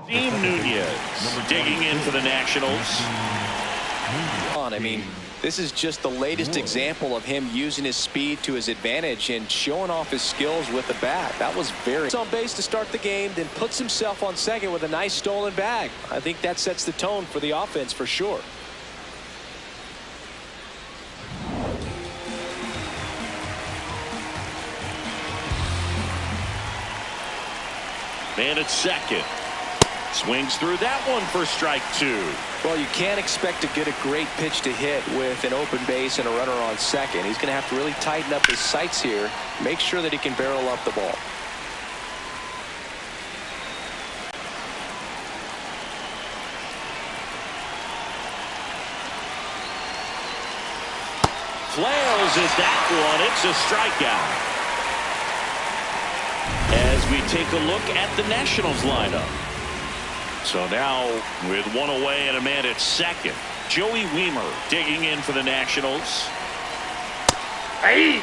Team Nunez digging in for the Nationals. I mean, this is just the latest example of him using his speed to his advantage and showing off his skills with the bat. That was very on base to start the game, then puts himself on second with a nice stolen bag. I think that sets the tone for the offense for sure. Man at second. Swings through that one for strike two. Well, you can't expect to get a great pitch to hit with an open base and a runner on second. He's going to have to really tighten up his sights here, make sure that he can barrel up the ball. Flails at that one. It's a strikeout. As we take a look at the Nationals lineup. So now with one away and a man at second, Joey Wiemer digging in for the Nationals. Hey!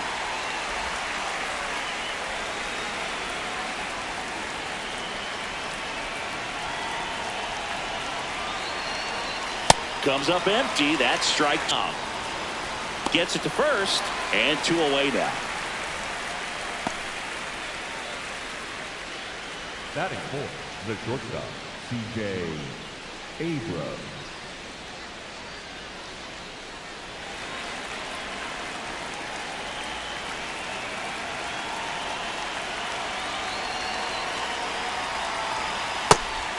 Comes up empty. That's strike one. Gets it to first, and two away now. Batting fourth, the shortstop, C.J. Abrams.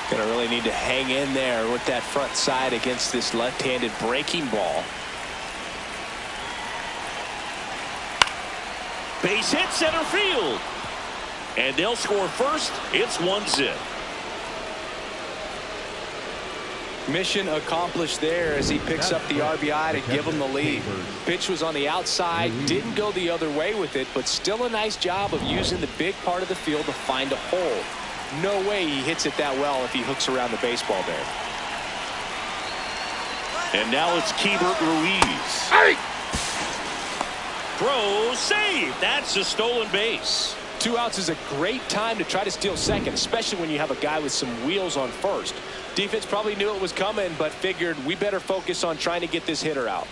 Gonna really need to hang in there with that front side against this left-handed breaking ball. Base hit center field. And they'll score first. It's 1-0. Mission accomplished there as he picks up the RBI to give him the lead. Pitch was on the outside, didn't go the other way with it, but still a nice job of using the big part of the field to find a hole. No way he hits it that well if he hooks around the baseball there. And now it's Keibert Ruiz. Hey! Throw, save. That's a stolen base. 2 outs is a great time to try to steal second, especially when you have a guy with some wheels on first. Defense probably knew it was coming, but figured we better focus on trying to get this hitter out.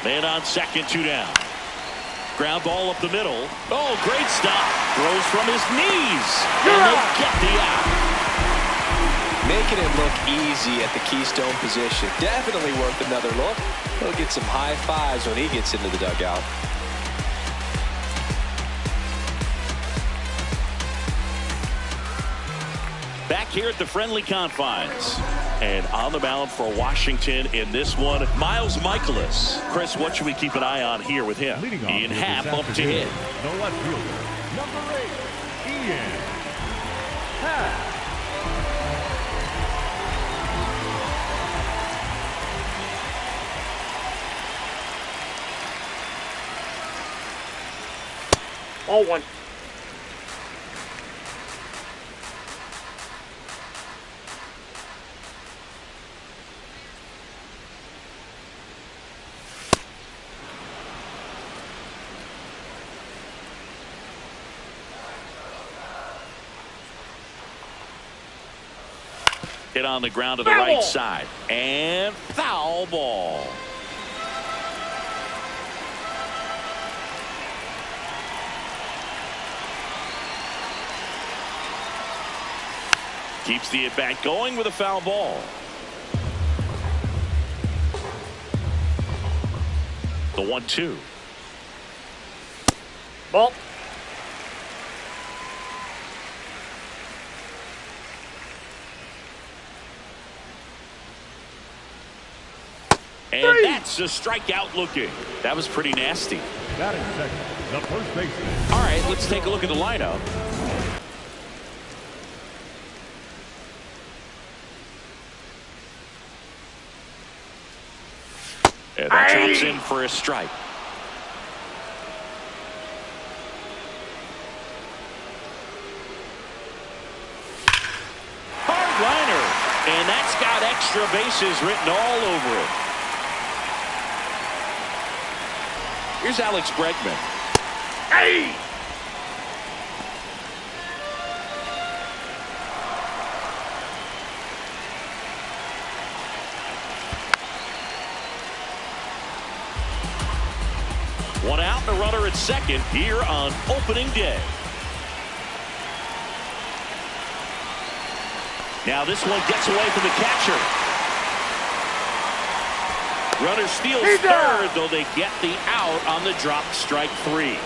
Man on second, 2 down. Ground ball up the middle. Oh, great stop. Throws from his knees. And they get the out. Making it look easy at the keystone position. Definitely worth another look. He'll get some high fives when he gets into the dugout. Back here at the friendly confines. And on the mound for Washington in this one, Miles Michaelis. Chris, what should we keep an eye on here with him? Ian Happ up to hit. The left fielder, number 8, Ian Happ. Oh, one. Hit on the ground to the right side. And foul ball. Keeps the at-bat going with a foul ball. The 1-2. Ball. And that's a strikeout looking. That was pretty nasty. Batting second, the first baseman. All right, let's take a look at the lineup. And that drops in for a strike. Hard liner. And that's got extra bases written all over it. Here's Alex Bregman. Hey! One out and a runner at second here on opening day. Now this one gets away from the catcher. Runner steals third, though they get the out on the drop, strike 3.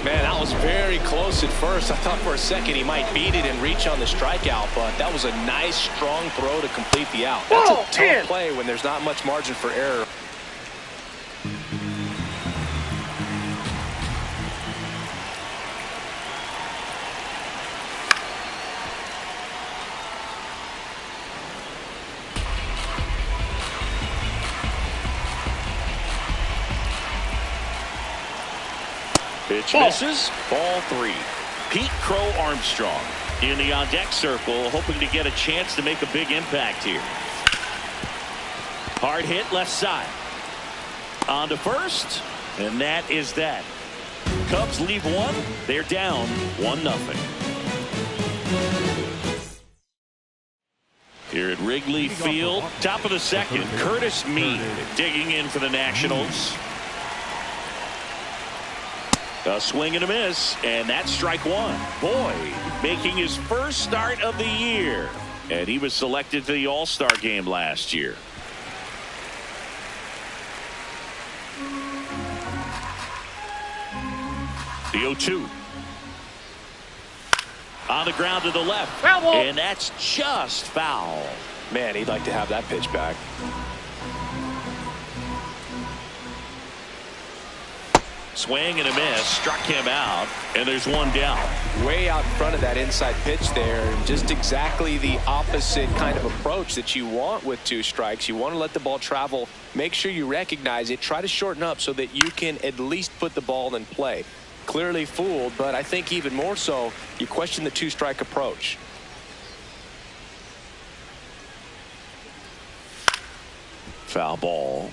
Man, that was very close at first. I thought for a second he might beat it and reach on the strikeout, but that was a nice, strong throw to complete the out. That's a tough play when there's not much margin for error. Pitch misses. Ball 3. Pete Crow Armstrong in the on-deck circle, hoping to get a chance to make a big impact here. Hard hit left side. On to first, and that is that. Cubs leave one. They're down 1-0. Here at Wrigley Field, top of the second, Curtis Mead digging in for the Nationals. A swing and a miss, and that's strike 1. Boyd making his first start of the year, and he was selected to the All-Star game last year. The 0-2. On the ground to the left, and that's just foul. Man, he'd like to have that pitch back. Swing and a miss, struck him out, and there's one down. Way out in front of that inside pitch there, and just exactly the opposite kind of approach that you want with 2 strikes. You want to let the ball travel, make sure you recognize it, try to shorten up so that you can at least put the ball in play. Clearly fooled, but I think even more so, you question the 2-strike approach. Foul ball.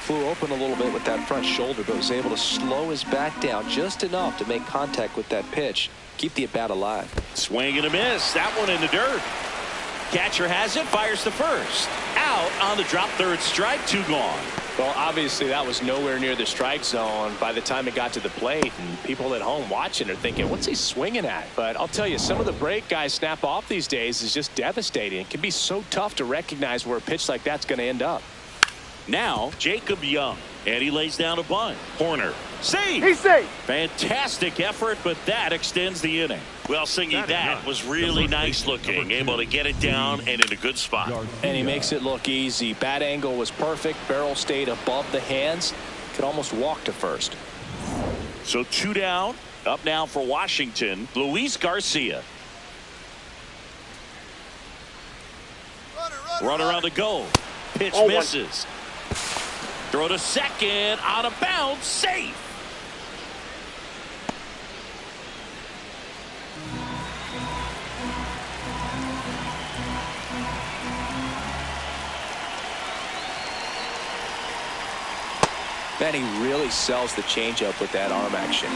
Flew open a little bit with that front shoulder, but was able to slow his back down just enough to make contact with that pitch. Keep the at-bat alive. Swing and a miss. That one in the dirt. Catcher has it, fires to first. Out on the drop, third strike, 2 gone. Well, obviously that was nowhere near the strike zone by the time it got to the plate, and people at home watching are thinking, what's he swinging at? But I'll tell you, some of the break guys snap off these days is just devastating. It can be so tough to recognize where a pitch like that's going to end up. Now Jacob Young, and he lays down a bunt. Corner. Save. He's safe. Fantastic effort, but that extends the inning. Well, Singy, that was really nice looking. Able to get it down and in a good spot. And he makes it look easy. Bat angle was perfect. Barrel stayed above the hands. Could almost walk to first. So 2 down. Up now for Washington, Luis Garcia. Runner on the go. Pitch misses. Throw to second, out of bounds, safe. Man, he really sells the changeup with that arm action.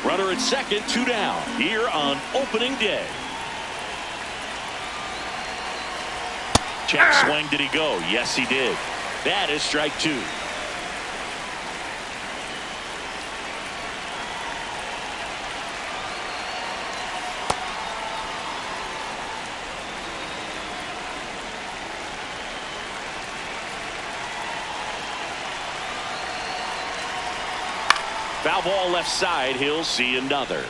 Runner at second, 2 down here on opening day. Check swing, did he go? Yes, he did. That is strike 2. Foul ball left side. He'll see another.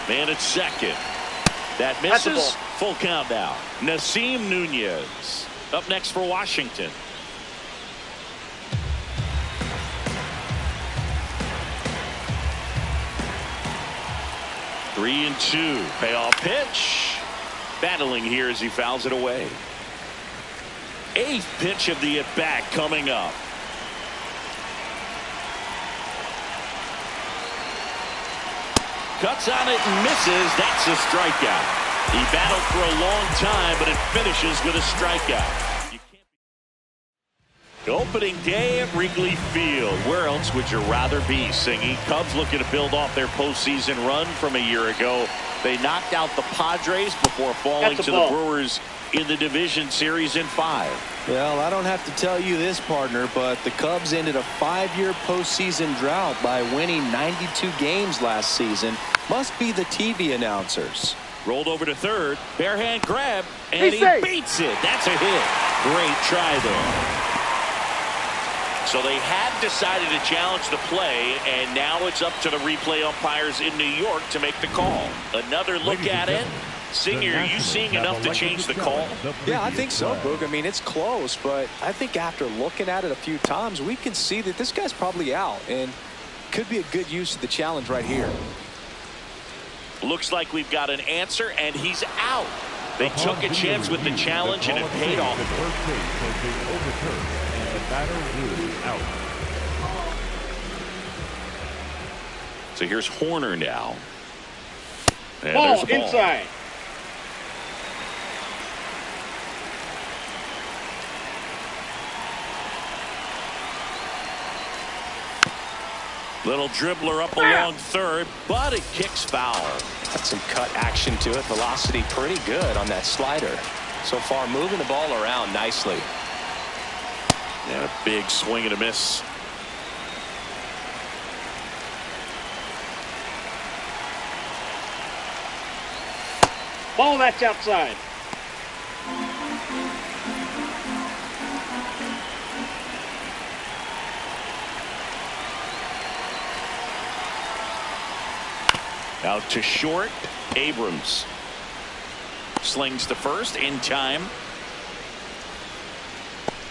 Man at second. That misses. Full count now. Nasim Nunez up next for Washington. Three and 2. Payoff pitch. Battling here as he fouls it away. 8th pitch of the at-bat coming up. Cuts on it and misses. That's a strikeout. He battled for a long time, but it finishes with a strikeout. Opening day at Wrigley Field. Where else would you rather be, Singy? Cubs looking to build off their postseason run from a year ago. They knocked out the Padres before falling to the Brewers in the division series in 5. Well, I don't have to tell you this, partner, but the Cubs ended a 5-year postseason drought by winning 92 games last season. Must be the TV announcers. Rolled over to third. Bare hand grab, and he beats it. That's a hit. Great try there. So they have decided to challenge the play, and now it's up to the replay umpires in New York to make the call. Another look at it. Singer, are you seeing enough to change the call? Yeah, I think so, Boog. I mean, it's close, but I think after looking at it a few times, we can see that this guy's probably out, and could be a good use of the challenge right here. Looks like we've got an answer, and he's out. They took a chance with the challenge, and it paid off. Batter is out. So here's Horner now. And ball there's a ball inside. Little dribbler up along third, but it kicks foul. Got some cut action to it. Velocity pretty good on that slider. So far, moving the ball around nicely. And a big swing and a miss. Ball that's outside. Out to short. Abrams slings to first in time.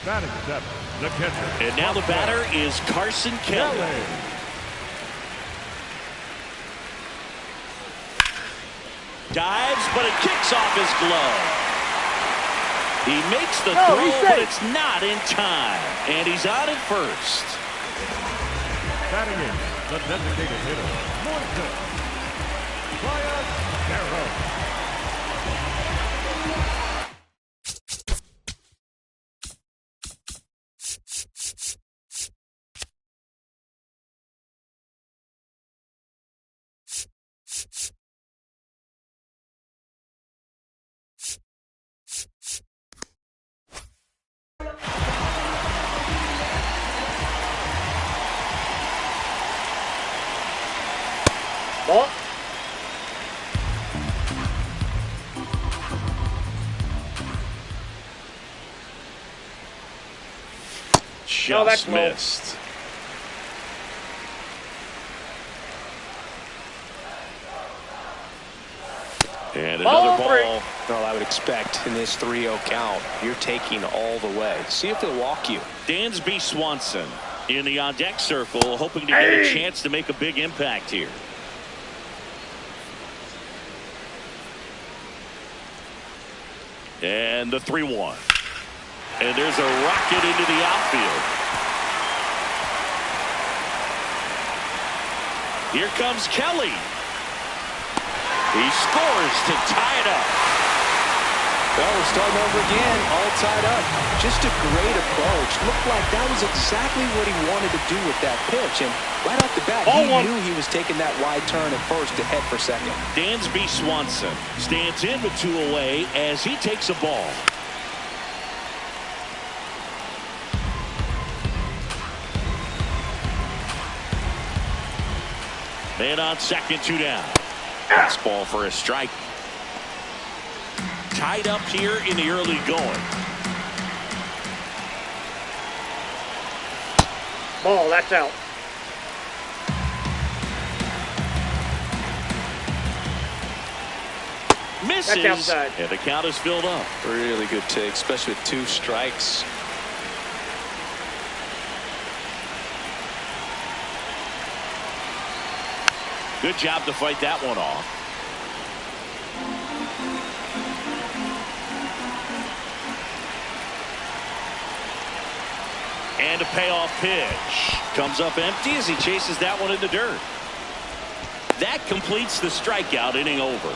Batting 7, the catcher. And now the batter is Carson Kelly. Dives, but it kicks off his glove. He makes the throw, but it's not in time. And he's on at first. Batting in, the designated hitter, Moises. Garrett. Ball. Just missed. And another ball. Well, I would expect in this 3-0 count, you're taking all the way. See if they'll walk you. Dansby Swanson in the on-deck circle, hoping to get a chance to make a big impact here. And the 3-1. And there's a rocket into the outfield. Here comes Kelly. He scores to tie it up. Well, we're starting over again, all tied up. Just a great approach. Looked like that was exactly what he wanted to do with that pitch. And right off the bat, he knew he was taking that wide turn at first to head for second. Dansby Swanson stands in with 2 away as he takes a ball. Man on second, 2 down. Fastball for a strike. Tied up here in the early going. Ball, that's out. Misses. That's outside. And the count is filled up. Really good take, especially with 2 strikes. Good job to fight that one off. And a payoff pitch. Comes up empty as he chases that one in the dirt. That completes the strikeout, inning over.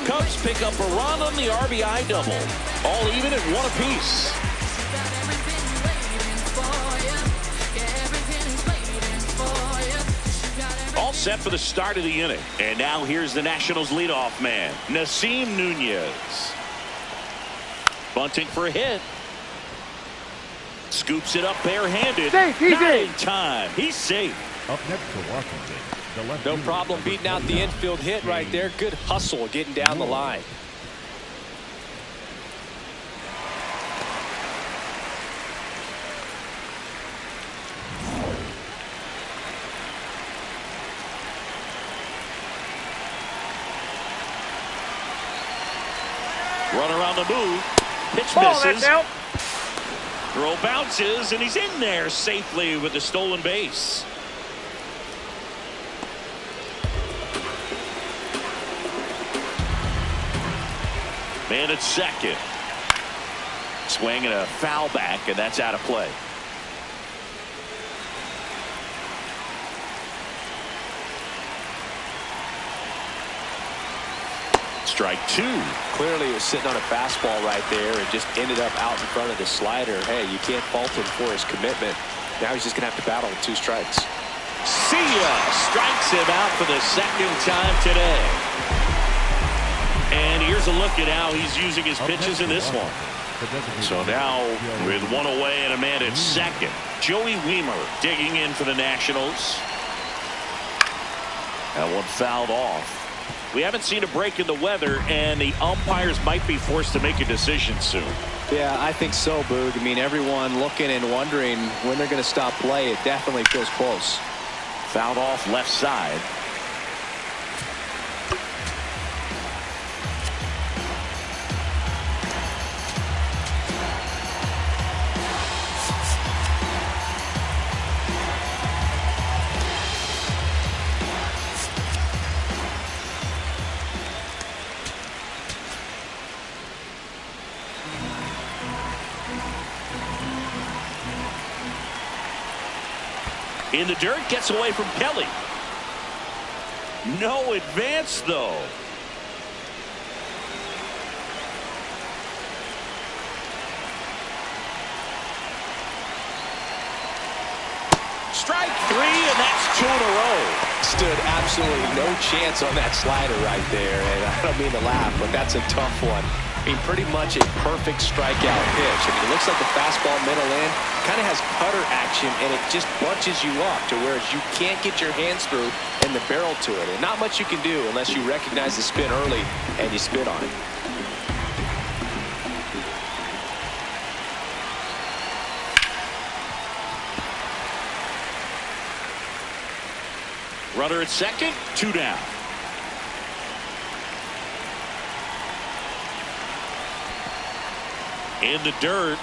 Cubs pick up a run on the RBI double. All even at one apiece. All set for the start of the inning. And now here's the Nationals leadoff man, Nasim Nunez. Bunting for a hit. Scoops it up barehanded. Safe, he's Not in. in time. He's safe. Up next for Washington, the left No fielder, problem beating out the infield hit right there. Good hustle getting down the line. Run around the move. Pitch Ball, misses. that's out. Throw bounces, and he's in there safely with the stolen base. Man at second. Swing and a foul back, and that's out of play. Strike two. Clearly he was sitting on a fastball right there and just ended up out in front of the slider. Hey, you can't fault him for his commitment. Now he's just going to have to battle with 2 strikes. See ya! Strikes him out for the second time today. And here's a look at how he's using his pitches in this one. So now with one away and a man at second, Joey Wiemer digging in for the Nationals. That one fouled off. We haven't seen a break in the weather, and the umpires might be forced to make a decision soon. Yeah, I think so, Boog. I mean, everyone looking and wondering when they're going to stop play. It definitely feels close. Fouled off left side. In the dirt, gets away from Kelly. No advance, though. Strike three, and that's 2 in a row. Stood absolutely no chance on that slider right there. And I don't mean to laugh, but that's a tough one. I mean, pretty much a perfect strikeout pitch. I mean, it looks like the fastball middle in kind of has cutter action, and it just bunches you up to where you can't get your hands through and the barrel to it. And not much you can do unless you recognize the spin early and you spit on it. Runner at second, 2 down. In the dirt.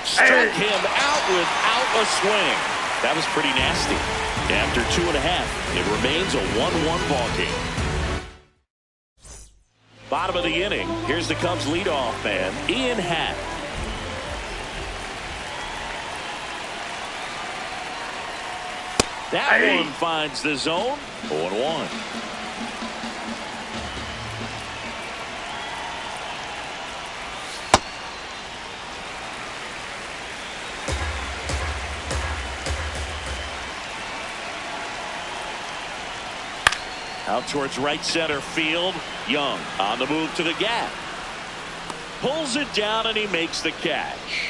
Struck him out without a swing. That was pretty nasty. After 2.5, it remains a 1-1 ball game. Bottom of the inning. Here's the Cubs leadoff man, Ian Happ. That one finds the zone. 0-1. Out towards right center field. Young on the move to the gap. Pulls it down and he makes the catch.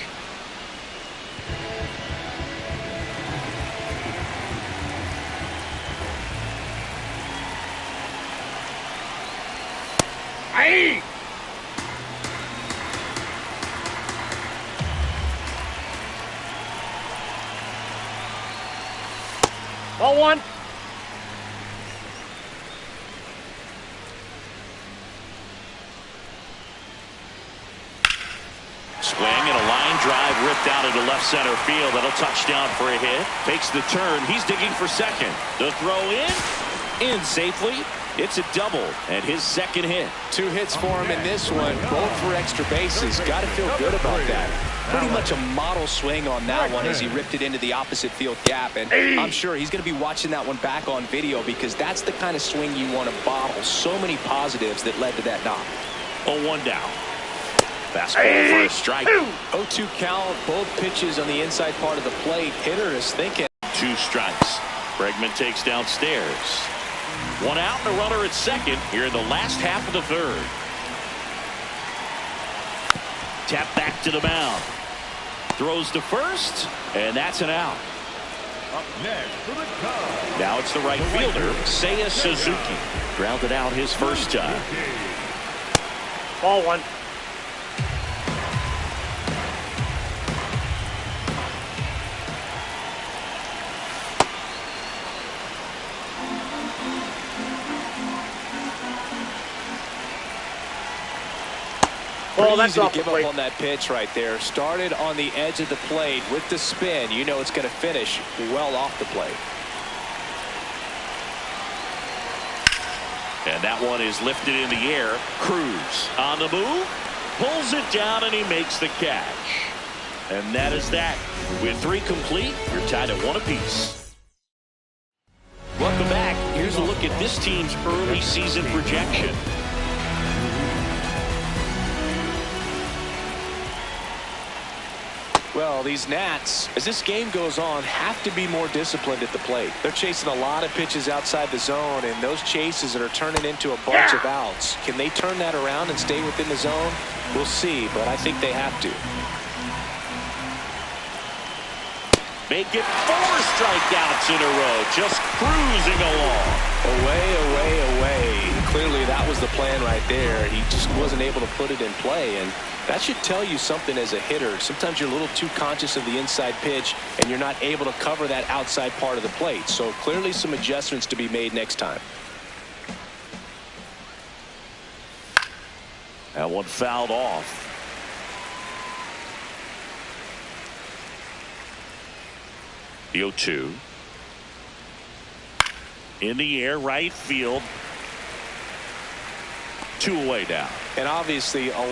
Aye. Ball 1. Swing and a line drive ripped out into left center field. That'll touch down for a hit. Takes the turn. He's digging for second. The throw in safely. It's a double and his second hit. 2 hits for him in this one, both for extra bases. Got to feel good about that. Pretty much a model swing on that one as he ripped it into the opposite field gap. And I'm sure he's going to be watching that one back on video because that's the kind of swing you want to bottle. So many positives that led to that knock. 0-1 down. Fastball for a strike. 0-2 count, both pitches on the inside part of the plate. Hitter is thinking. 2 strikes. Bregman takes downstairs. 1 out and a runner at second here in the last half of the third. Tap back to the mound. Throws to first, and that's an out. Up next for the Cubs. Now it's the right fielder, Seiya Suzuki. Grounded out his first time. Ball 1. Pretty that's easy to off the give plate. up on that pitch right there. Started on the edge of the plate with the spin. You know it's going to finish well off the plate. And that one is lifted in the air. Cruz on the move. Pulls it down and he makes the catch. And that is that. With 3 complete, you're tied at 1 apiece. Welcome back. Here's a look at this team's early season projection. Well, these Nats, as this game goes on, have to be more disciplined at the plate. They're chasing a lot of pitches outside the zone, and those chases that are turning into a bunch of outs. Can they turn that around and stay within the zone? We'll see, but I think they have to. Make it 4 strikeouts in a row, just cruising along. Away. Clearly that was the plan right there. He just wasn't able to put it in play, and that should tell you something as a hitter. Sometimes you're a little too conscious of the inside pitch, and you're not able to cover that outside part of the plate. So clearly some adjustments to be made next time. That one fouled off. The 0-2. In the air, right field. 2 away now. And obviously a